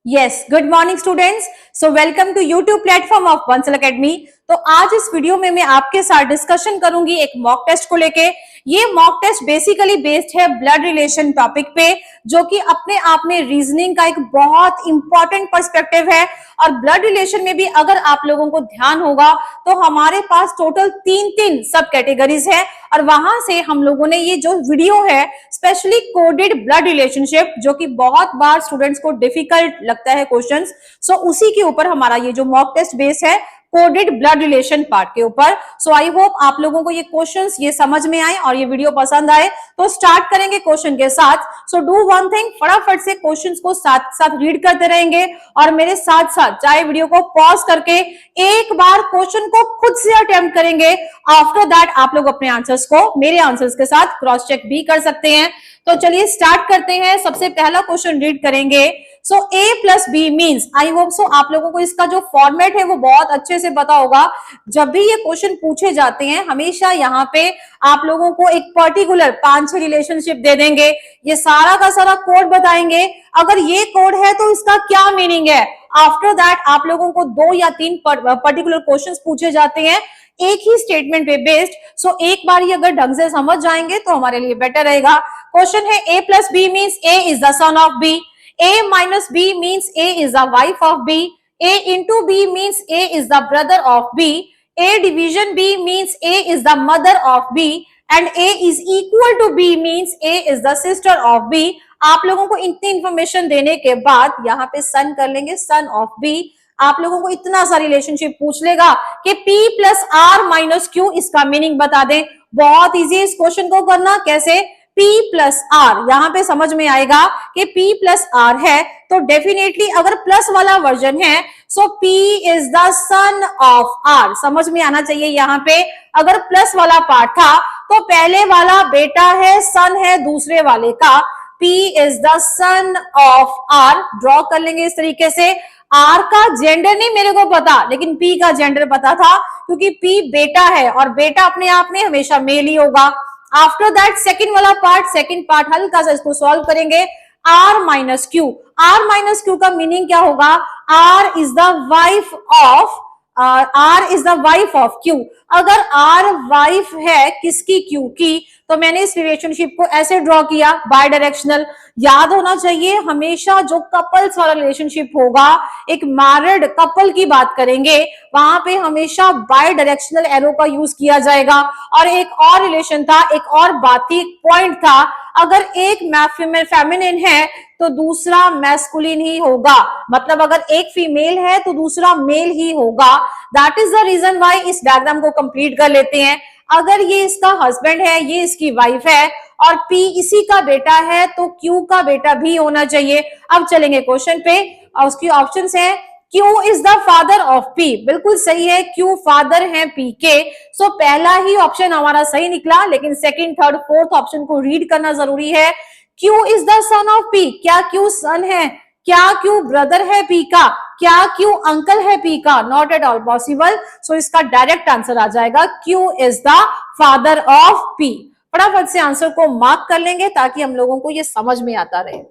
Yes, good morning students. So welcome to YouTube platform of Bansal academy. तो आज इस video में मैं आपके साथ डिस्कशन करूंगी एक मॉक टेस्ट को लेके। ये मॉक टेस्ट बेसिकली बेस्ड है ब्लड रिलेशन टॉपिक पे, जो कि अपने आप में रीजनिंग का एक बहुत इंपॉर्टेंट पर्सपेक्टिव है। और ब्लड रिलेशन में भी अगर आप लोगों को ध्यान होगा तो हमारे पास टोटल तीन सब कैटेगरीज है, और वहां से हम लोगों ने ये जो वीडियो है स्पेशली कोडेड ब्लड रिलेशनशिप, जो कि बहुत बार स्टूडेंट्स को डिफिकल्ट लगता है क्वेश्चंस, सो उसी के ऊपर हमारा ये जो मॉक टेस्ट बेस है कोडेड ब्लड रिलेशन पार्ट के ऊपर। सो आई होप आप लोगों को ये क्वेश्चंस ये समझ में आए और ये वीडियो पसंद आए। तो स्टार्ट करेंगे क्वेश्चन के साथ। सो डू वन थिंग, फटाफट से क्वेश्चंस को साथ साथ रीड करते रहेंगे और मेरे साथ साथ चाहे वीडियो को पॉज करके एक बार क्वेश्चन को खुद से अटेम्प्ट करेंगे। आफ्टर दैट आप लोग अपने आंसर्स को मेरे आंसर्स के साथ क्रॉस चेक भी कर सकते हैं। तो चलिए स्टार्ट करते हैं। सबसे पहला क्वेश्चन रीड करेंगे। So a plus B means, I hope so आप लोगों को इसका जो फॉर्मेट है वो बहुत अच्छे से पता होगा। जब भी ये क्वेश्चन पूछे जाते हैं हमेशा यहाँ पे आप लोगों को एक पर्टिकुलर 5-6 रिलेशनशिप दे देंगे, ये सारा का सारा कोड बताएंगे। अगर ये कोड है तो इसका क्या मीनिंग है। आफ्टर दैट आप लोगों को 2 या 3 पर्टिकुलर क्वेश्चंस पूछे जाते हैं एक ही स्टेटमेंट पे बेस्ड। सो एक बार ये अगर ढंग से समझ जाएंगे तो हमारे लिए बेटर रहेगा। क्वेश्चन है a plus B means a is the son of b, a minus b means a is the wife of b, a into b means a is the brother of b, a division b means a is the mother of b, and a is equal to b means a is the sister of b। आप लोगों को इतनी information देने के बाद यहाँ पे सन कर लेंगे, सन ऑफ b। आप लोगों को इतना सा रिलेशनशिप पूछ लेगा कि p plus R minus Q, इसका मीनिंग बता दें। बहुत इजी इस क्वेश्चन को करना। कैसे? P प्लस आर, यहां पे समझ में आएगा कि P प्लस आर है तो डेफिनेटली अगर प्लस वाला वर्जन है so P is the son of R, समझ में आना चाहिए। यहाँ पे अगर प्लस वाला पार्ट था तो पहले वाला बेटा है, सन है दूसरे वाले का, P is the son of R. Draw कर लेंगे इस तरीके से। आर का जेंडर नहीं मेरे को पता, लेकिन P का जेंडर पता था क्योंकि P बेटा है और बेटा अपने आप में हमेशा मेल ही होगा। आफ्टर दैट सेकंड वाला पार्ट, सेकंड पार्ट हल्का सा इसको सॉल्व करेंगे। R minus Q, R minus Q का मीनिंग क्या होगा? R is the wife of, R is the wife of Q. अगर आर वाइफ है किसकी? क्यू की, तो मैंने इस रिलेशनशिप को ऐसे ड्रॉ किया बाय डायरेक्शनल। याद होना चाहिए हमेशा जो कपल्स वाला रिलेशनशिप होगा, एक मैरिड कपल की बात करेंगे, वहां पे हमेशा बाय डायरेक्शनल एरो का यूज किया जाएगा। और एक और रिलेशन था, एक और बात थी, पॉइंट था, अगर एक फेमिनिन है तो दूसरा मैस्कुलिन ही होगा। मतलब अगर एक फीमेल है तो दूसरा मेल ही होगा। That is the reason why इस डायग्राम को कंप्लीट कर लेते हैं। अगर ये इसका हस्बैंड है, ये इसकी वाइफ है और P इसी का बेटा है तो Q का बेटा भी होना चाहिए। अब चलेंगे क्वेश्चन पे और उसकी ऑप्शंस हैं। Q is the father of P, बिल्कुल सही है, Q फादर है P के। सो पहला ही ऑप्शन हमारा सही निकला, लेकिन सेकंड, थर्ड, फोर्थ ऑप्शन को रीड करना जरूरी है। Q is the son of P, क्या Q सन है? क्या Q ब्रदर है P का? क्या Q अंकल है P का? Not at all possible. So इसका डायरेक्ट आंसर आ जाएगा Q is the father of P। फटाफट से आंसर को मार्क कर लेंगे ताकि हम लोगों को ये समझ में आता रहे।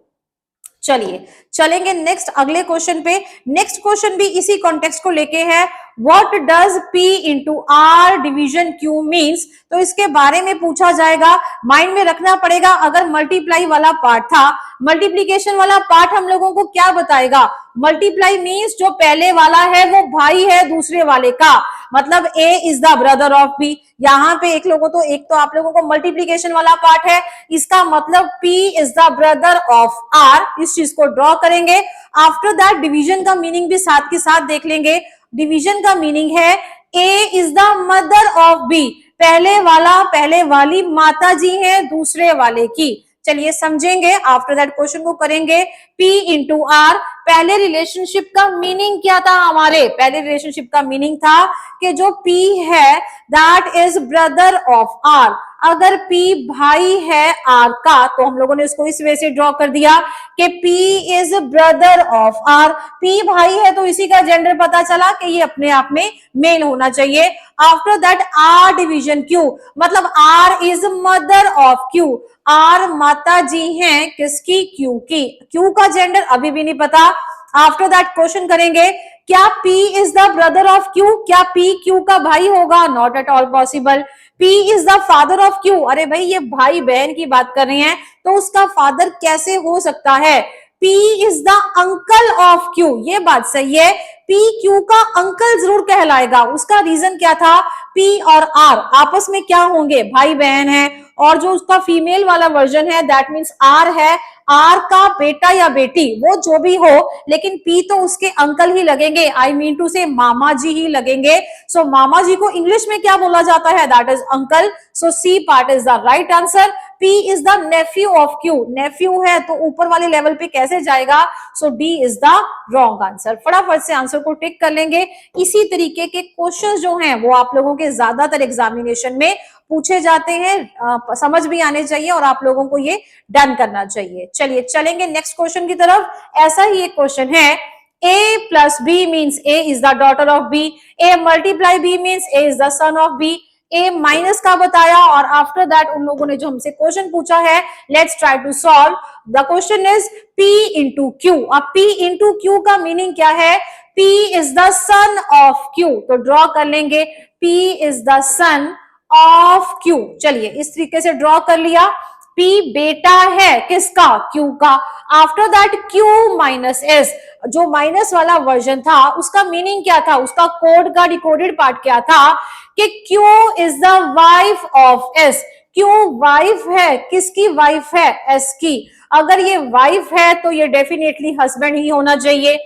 चलिए चलेंगे नेक्स्ट अगले क्वेश्चन पे। नेक्स्ट क्वेश्चन भी इसी कॉन्टेक्स्ट को लेके है। What does P into R division Q means, तो इसके बारे में पूछा जाएगा। माइंड में रखना पड़ेगा, अगर मल्टीप्लाई वाला पार्ट था, मल्टीप्लीकेशन वाला पार्ट हम लोगों को क्या बताएगा? मल्टीप्लाई मीन्स जो पहले वाला है वो भाई है दूसरे वाले का, मतलब A is the brother of B। यहाँ पे एक तो आप लोगों को मल्टीप्लीकेशन वाला पार्ट है, इसका मतलब P is the brother of R। इस चीज को ड्रॉ करेंगे। आफ्टर दैट डिवीजन का मीनिंग भी साथ के साथ देख लेंगे। डिवीजन का मीनिंग है A is the mother of B, पहले वाली माता जी है दूसरे वाले की। चलिए समझेंगे, आफ्टर दैट क्वेश्चन को करेंगे। P इंटू आर, पहले रिलेशनशिप का मीनिंग क्या था? हमारे पहले रिलेशनशिप का मीनिंग था कि जो P है that is brother of R. अगर P भाई है R का तो हम लोगों ने इसको इस वे से ड्रॉ कर दिया कि P is brother of R। P भाई है तो इसी का जेंडर पता चला कि ये अपने आप में मेल होना चाहिए। After that R division Q, मतलब R is mother of Q। R माता जी हैं किसकी? Q की। Q का जेंडर अभी भी नहीं पता, आफ्टर दैट क्वेश्चन करेंगे क्या P is the brother of Q, क्या P Q का भाई होगा? Not at all possible. P is the father of Q, अरे भाई ये भाई बहन की बात कर रहे हैं तो उसका फादर कैसे हो सकता है? P is the uncle of Q, ये बात सही है, P Q का अंकल जरूर कहलाएगा। उसका रीजन क्या था? P और R आपस में क्या होंगे? भाई बहन है, और जो उसका फीमेल वाला वर्जन है दैट मीन्स R है, आर का बेटा या बेटी वो जो भी हो, लेकिन पी तो उसके अंकल ही लगेंगे, आई मीन टू से मामा जी ही लगेंगे। सो मामा जी को इंग्लिश में क्या बोला जाता है? That is uncle. So C part is the right answer. P is the nephew of Q, nephew है तो ऊपर वाले लेवल पे कैसे जाएगा? So D is the wrong answer. फटाफट से आंसर को टिक कर लेंगे। इसी तरीके के क्वेश्चन जो हैं वो आप लोगों के ज्यादातर एग्जामिनेशन में पूछे जाते हैं, समझ भी आने चाहिए और आप लोगों को ये डन करना चाहिए। चलिए चलेंगे नेक्स्ट क्वेश्चन की तरफ। ऐसा ही एक क्वेश्चन है, A plus B means A is the daughter of B, A multiply B means A is the son of B, A minus का बताया और आफ्टर दैट उन लोगों ने जो हमसे क्वेश्चन पूछा है, let's try to solve. The question is P into Q। अब P इंटू Q का मीनिंग क्या है? P is the son of Q, तो ड्रॉ कर लेंगे P is the son of Q। चलिए इस तरीके से ड्रॉ कर लिया। P बेटा है किसका? Q का। After that Q minus S, जो माइनस वाला वर्जन था उसका मीनिंग क्या था? उसका कोड का डिकोडेड पार्ट क्या था कि Q is the wife of S। Q wife है, किसकी वाइफ है? S की। अगर ये वाइफ है तो ये डेफिनेटली हस्बैंड ही होना चाहिए।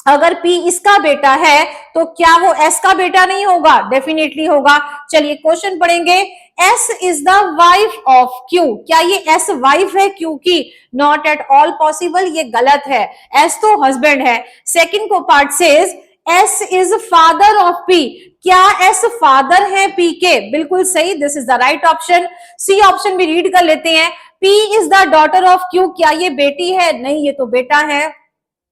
अगर P इसका बेटा है तो क्या वो S का बेटा नहीं होगा? डेफिनेटली होगा। चलिए क्वेश्चन पढ़ेंगे। S is the wife of Q, क्या ये S वाइफ है Q की? नॉट एट ऑल पॉसिबल, ये गलत है। S तो हस्बैंड है। सेकंड को part says S is father of P, क्या S फादर है P के? बिल्कुल सही, this is the right option. C option भी रीड कर लेते हैं। P is the daughter of Q, क्या ये बेटी है? नहीं, ये तो बेटा है।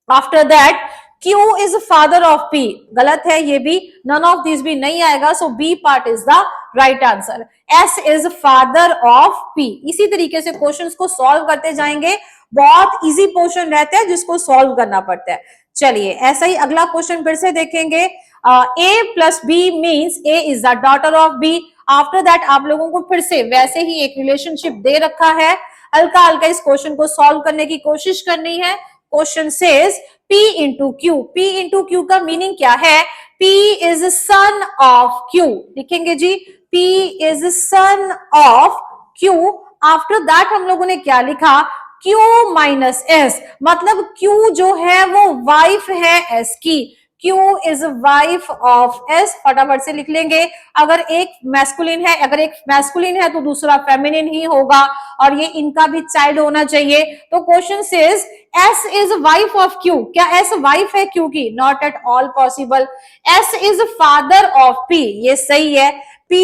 After that Q is father of P, गलत है ये भी, नन ऑफ दिस भी नहीं आएगा। So B part is the right answer. S is father of P। इसी तरीके से क्वेश्चंस को सॉल्व करते जाएंगे। बहुत इजी क्वेश्चन रहते हैं जिसको सॉल्व करना पड़ता है। चलिए ऐसा ही अगला क्वेश्चन फिर से देखेंगे। A plus B means A is the daughter of B। After that आप लोगों को फिर से वैसे ही एक रिलेशनशिप दे रखा है, हल्का हल्का इस क्वेश्चन को सॉल्व करने की कोशिश करनी है। Question says P into Q, P into Q का मीनिंग क्या है? P is sun of Q, लिखेंगे जी P is sun of Q। After that हम लोगों ने क्या लिखा? Q माइनस S, मतलब Q जो है वो वाइफ है S की। Q is wife of S, फटाफट से लिख लेंगे। अगर एक मैस्कुलिन है, अगर एक मैस्कुलिन है तो दूसरा फेमिनिन ही होगा और ये इनका भी चाइल्ड होना चाहिए। तो question says S is wife of Q, क्या S वाइफ है Q की? Not at all possible. S is father of P, ये सही है। P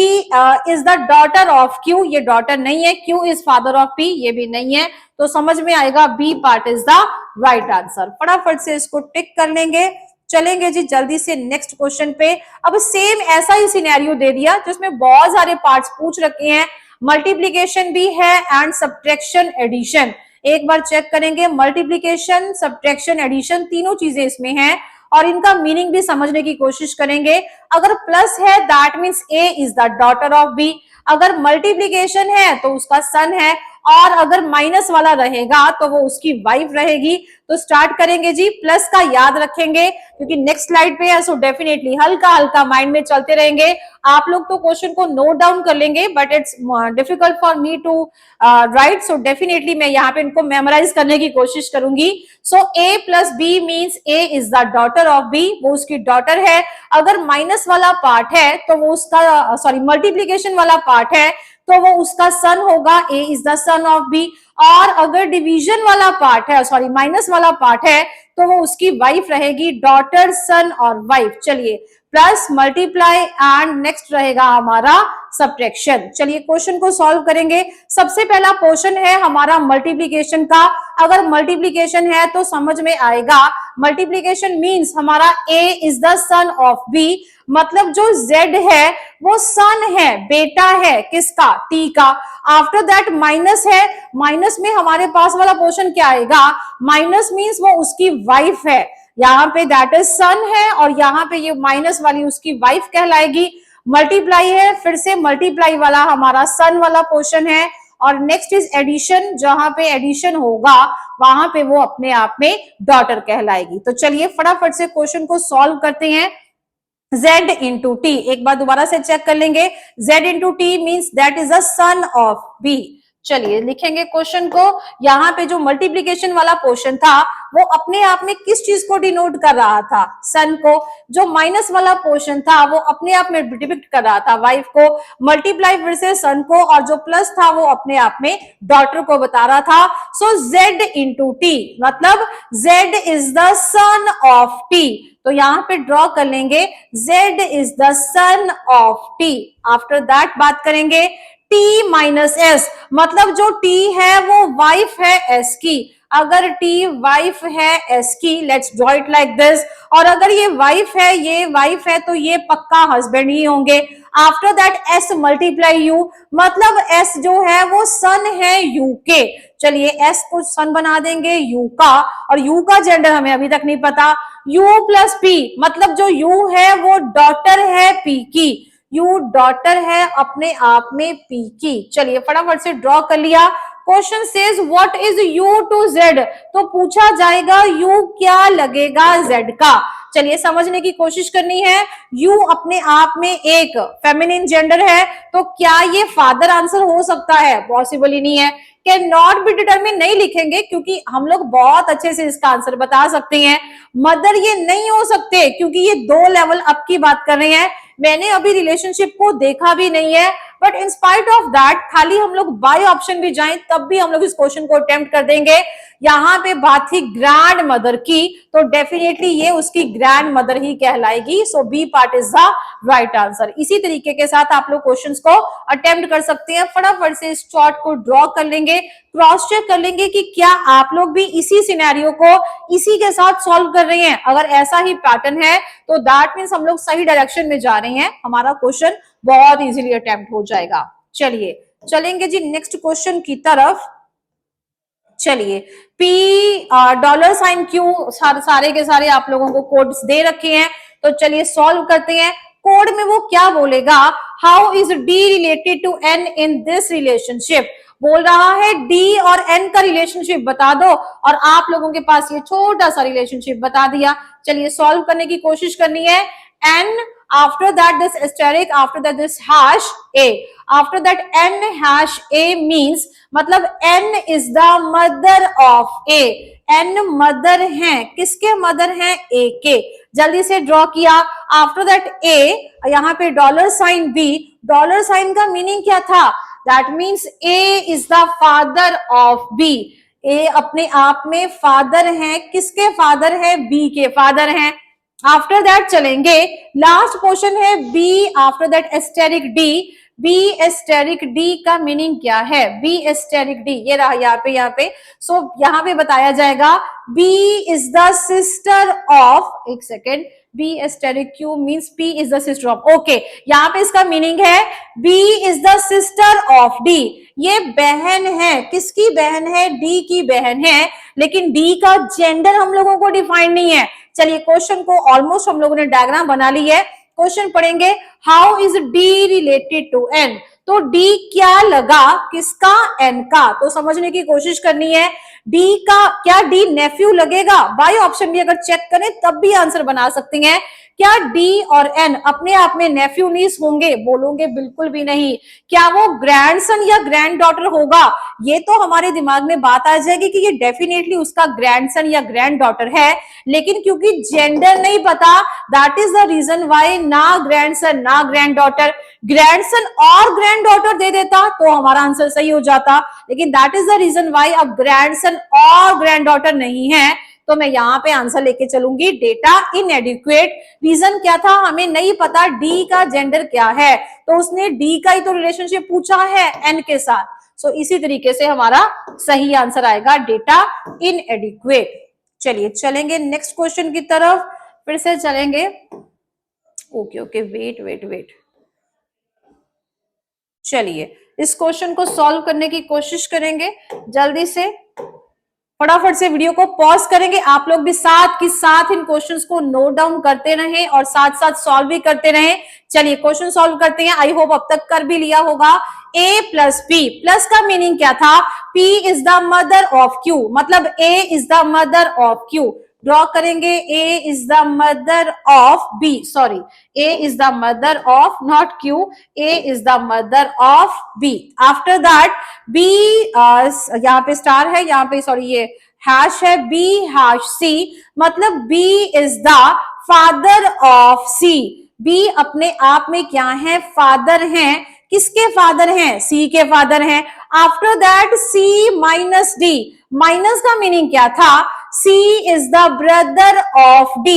is the daughter of Q, ये डॉटर नहीं है। Q is father of P, ये भी नहीं है। तो समझ में आएगा B part is the right answer. फटाफट से इसको टिक कर लेंगे। चलेंगे जी जल्दी से नेक्स्ट क्वेश्चन पे। अब सेम ऐसा ही सिनेरियो दे दिया जिसमें बहुत सारे पार्ट्स पूछ रखे हैं, मल्टीप्लीकेशन भी है एंड सब्ट्रैक्शन एडिशन। एक बार चेक करेंगे, मल्टीप्लीकेशन सब्ट्रैक्शन एडिशन तीनों चीजें इसमें हैं और इनका मीनिंग भी समझने की कोशिश करेंगे। अगर प्लस है that means A is the daughter of B, अगर मल्टीप्लीकेशन है तो उसका सन है, और अगर माइनस वाला रहेगा तो वो उसकी वाइफ रहेगी। तो स्टार्ट करेंगे जी, प्लस का याद रखेंगे क्योंकि नेक्स्ट स्लाइड पे है। सो डेफिनेटली हल्का हल्का माइंड में चलते रहेंगे। आप लोग तो क्वेश्चन को नोट डाउन कर लेंगे but it's difficult for me to write. So definitely मैं यहाँ पे इनको मेमोराइज करने की कोशिश करूंगी। So A plus B means A is the daughter of B, वो उसकी डॉटर है। अगर माइनस वाला पार्ट है तो वो उसका सॉरी मल्टीप्लीकेशन वाला पार्ट है तो वो उसका सन होगा, A is the son of B। और अगर डिवीजन वाला पार्ट है, सॉरी माइनस वाला पार्ट है तो वो उसकी वाइफ रहेगी, डॉटर सन और वाइफ। चलिए प्लस मल्टीप्लाई एंड नेक्स्ट रहेगा हमारा सब्ट्रैक्शन। चलिए क्वेश्चन को सॉल्व करेंगे। सबसे पहला पोर्शन है हमारा मल्टीप्लीकेशन का। अगर मल्टीप्लीकेशन है तो समझ में आएगा मल्टीप्लीकेशन मीन्स हमारा A is the son of B, मतलब जो Z है वो सन है, बेटा है किसका, T का। आफ्टर दैट माइनस है, माइनस में हमारे पास वाला पोर्शन क्या आएगा, माइनस मीन्स वो उसकी वाइफ है, यहाँ पे दैट इज सन है और यहाँ पे ये माइनस वाली उसकी वाइफ कहलाएगी। मल्टीप्लाई है, फिर से मल्टीप्लाई वाला हमारा सन वाला पोर्शन है। और नेक्स्ट इज एडिशन, जहां पे एडिशन होगा वहां पे वो अपने आप में डॉटर कहलाएगी। तो चलिए फटाफट से क्वेश्चन को सॉल्व करते हैं। Z इंटू टी, एक बार दोबारा से चेक कर लेंगे, Z into T means that is the son of B। चलिए लिखेंगे क्वेश्चन को। यहाँ पे जो मल्टीप्लीकेशन वाला पोर्शन था वो अपने आप में किस चीज को डिनोट कर रहा था, सन को। जो माइनस वाला पोर्शन था वो अपने आप में डिपिक्ट कर रहा था वाइफ को। मल्टीप्लाई फिर से सन को, और जो प्लस था वो अपने आप में डॉटर को बता रहा था। सो Z इंटू टी मतलब Z is the son of T। तो यहाँ पे ड्रॉ कर लेंगे Z is the son of T। After that बात करेंगे T माइनस S, मतलब जो T है वो वाइफ है S की। अगर T वाइफ है S की, let's draw it like this, और अगर ये वाइफ है, ये वाइफ है, तो ये पक्का हस्बैंड ही होंगे। After that S multiply U, मतलब S जो है वो सन है U के। चलिए S को सन बना देंगे U का, और U का जेंडर हमें अभी तक नहीं पता। U प्लस P, मतलब जो U है वो डॉटर है P की। U डॉटर है अपने आप में P की। चलिए फटाफट से ड्रॉ कर लिया। Question says what is U to Z, तो पूछा जाएगा U क्या लगेगा Z का। चलिए समझने की कोशिश करनी है। U अपने आप में एक फेमिनिन जेंडर है, तो क्या ये फादर आंसर हो सकता है, पॉसिबल ही नहीं है। कैन नॉट बी डिटरमिन नहीं लिखेंगे क्योंकि हम लोग बहुत अच्छे से इसका आंसर बता सकते हैं। मदर ये नहीं हो सकते क्योंकि ये 2 लेवल अप की बात कर रहे हैं, मैंने अभी रिलेशनशिप को देखा भी नहीं है। But in spite of that खाली हम लोग बाय ऑप्शन भी जाएं तब भी हम लोग इस क्वेश्चन को अटेम्प्ट कर देंगे। यहाँ पे बात थी ग्रैंड मदर की, तो डेफिनेटली ये उसकी ग्रैंड मदर ही कहलाएगी। So B part is the right answer. इसी तरीके के साथ आप लोग क्वेश्चंस को अटेम्प्ट कर सकते हैं। फटाफट से इस चार्ट को ड्रॉ कर लेंगे, क्रॉस चेक कर लेंगे कि क्या आप लोग भी इसी सिनेरियो को इसी के साथ सॉल्व कर रहे हैं। अगर ऐसा ही पैटर्न है तो दैट मीन्स हम लोग सही डायरेक्शन में जा रहे हैं, हमारा क्वेश्चन बहुत इजीली अटेम्प्ट हो जाएगा। चलिए चलेंगे जी नेक्स्ट क्वेश्चन की तरफ। चलिए P डॉलर साइन Q सारे के सारे आप लोगों को कोड्स दे रखे हैं, तो चलिए सॉल्व करते हैं। कोड में वो क्या बोलेगा, how is D related to N in this relationship. बोल रहा है D और N का रिलेशनशिप बता दो, और आप लोगों के पास ये छोटा सा रिलेशनशिप बता दिया। चलिए सॉल्व करने की कोशिश करनी है। N after that this asterisk, after that this hash A, after that N hash A means मतलब N is the mother of A। N mother है, किसके मदर हैं, A के। जल्दी से ड्रॉ किया। आफ्टर दैट A, यहाँ पे dollar sign B, dollar sign का मीनिंग क्या था, that means A is the father of B। A अपने आप में फादर है, किसके फादर है, B के फादर हैं। आफ्टर दैट चलेंगे, लास्ट पोर्शन है B, after that asterisk D। B asterisk D का मीनिंग क्या है, B एस्टेरिक D ये रहा यहाँ पे। सो यहाँ पे बताया जाएगा B is the sister of, एक second, B asterisk Q means P is the sister of, okay. यहाँ पे इसका मीनिंग है B is the sister of D। ये बहन है, किसकी बहन है, D की बहन है, लेकिन D का जेंडर हम लोगों को डिफाइन नहीं है। चलिए क्वेश्चन को ऑलमोस्ट हम लोगों ने डायग्राम बना ली है। क्वेश्चन पढ़ेंगे, how is D related to N, तो D क्या लगा, किसका, N का। तो समझने की कोशिश करनी है, D का क्या D नेफ्यू लगेगा, बाय ऑप्शन भी अगर चेक करें तब भी आंसर बना सकते हैं। क्या D और N अपने आप में नेफ्यू नीस होंगे, बोलोगे बिल्कुल भी नहीं। क्या वो ग्रैंडसन या ग्रैंड डॉटर होगा, ये तो हमारे दिमाग में बात आ जाएगी कि ये डेफिनेटली उसका ग्रैंडसन या ग्रैंड डॉटर है, लेकिन क्योंकि जेंडर नहीं पता, that is the reason why ना ग्रैंडसन ना ग्रैंड डॉटर। ग्रैंडसन और ग्रैंड डॉटर दे देता तो हमारा आंसर सही हो जाता, लेकिन that is the reason why अब ग्रैंडसन और ग्रैंड डॉटर नहीं है, तो मैं यहाँ पे आंसर लेके चलूंगी डेटा इनएडिक्वेट। रीजन क्या था, हमें नहीं पता D का जेंडर क्या है, तो उसने D का ही तो रिलेशनशिप पूछा है N के साथ। सो इसी तरीके से हमारा सही आंसर आएगा डेटा इनएडिक्वेट। चलिए चलेंगे नेक्स्ट क्वेश्चन की तरफ, फिर से चलेंगे। ओके, वेट वेट वेट, चलिए इस क्वेश्चन को सॉल्व करने की कोशिश करेंगे जल्दी से। फटाफट से वीडियो को पॉज करेंगे, आप लोग भी साथ के साथ इन क्वेश्चंस को नोट डाउन करते रहें और साथ साथ सॉल्व भी करते रहें। चलिए क्वेश्चन सॉल्व करते हैं, आई होप अब तक कर भी लिया होगा। a प्लस p, प्लस का मीनिंग क्या था? p is the mother of q, मतलब a is the mother of q। Draw करेंगे, a is the mother of b, sorry a is the mother of not q, a is the mother of b। After that b, यहाँ पे star है, यहाँ पे sorry ये hash है, b hash c, मतलब b is the father of c। b अपने आप में क्या है? फादर हैं। किसके फादर हैं? c के फादर हैं। After that c minus d, minus का मीनिंग क्या था? c is the brother of d,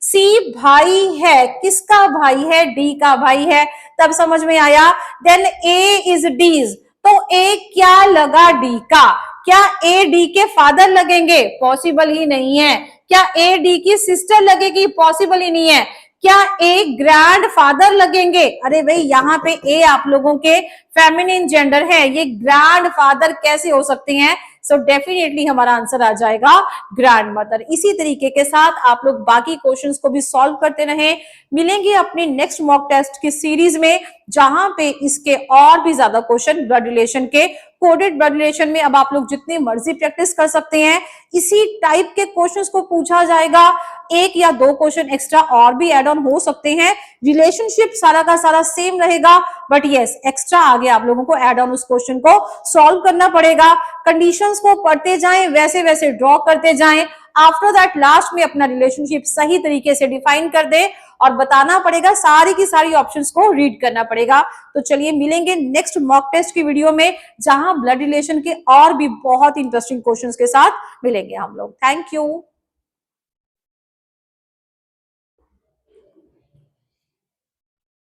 c भाई है। किसका भाई है? d का भाई है। तब समझ में आया। देन a इज d's, तो a क्या लगा? d का। क्या a d के फादर लगेंगे? पॉसिबल ही नहीं है। क्या a d की सिस्टर लगेगी? पॉसिबल ही नहीं है। क्या ए ग्रैंड फादर लगेंगे? अरे भाई यहाँ पे ए आप लोगों के फेमिनिन जेंडर है, ये ग्रैंड फादर कैसे हो सकते हैं? सो डेफिनेटली हमारा आंसर आ जाएगा ग्रैंड मदर। इसी तरीके के साथ आप लोग बाकी क्वेश्चंस को भी सॉल्व करते रहें। मिलेंगे अपनी नेक्स्ट मॉक टेस्ट की सीरीज में, जहां पे इसके और भी ज्यादा क्वेश्चन ब्लड रिलेशन के, कोडेड ब्लड रिलेशन में अब आप लोग जितनी मर्जी प्रैक्टिस कर सकते हैं। इसी टाइप के क्वेश्चंस को पूछा जाएगा, एक या दो क्वेश्चन एक्स्ट्रा और भी एड ऑन हो सकते हैं। रिलेशनशिप सारा का सारा सेम रहेगा, बट यस एक्स्ट्रा आगे आप लोगों को एड ऑन उस क्वेश्चन को सॉल्व करना पड़ेगा। कंडीशंस को पढ़ते जाएं, वैसे वैसे ड्रॉ करते जाएं। आफ्टर दैट लास्ट में अपना रिलेशनशिप सही तरीके से डिफाइन कर दे और बताना पड़ेगा, सारी की सारी ऑप्शंस को रीड करना पड़ेगा। तो चलिए मिलेंगे नेक्स्ट मॉक टेस्ट की वीडियो में, जहां ब्लड रिलेशन के और भी बहुत इंटरेस्टिंग क्वेश्चंस के साथ मिलेंगे हम लोग। Thank you.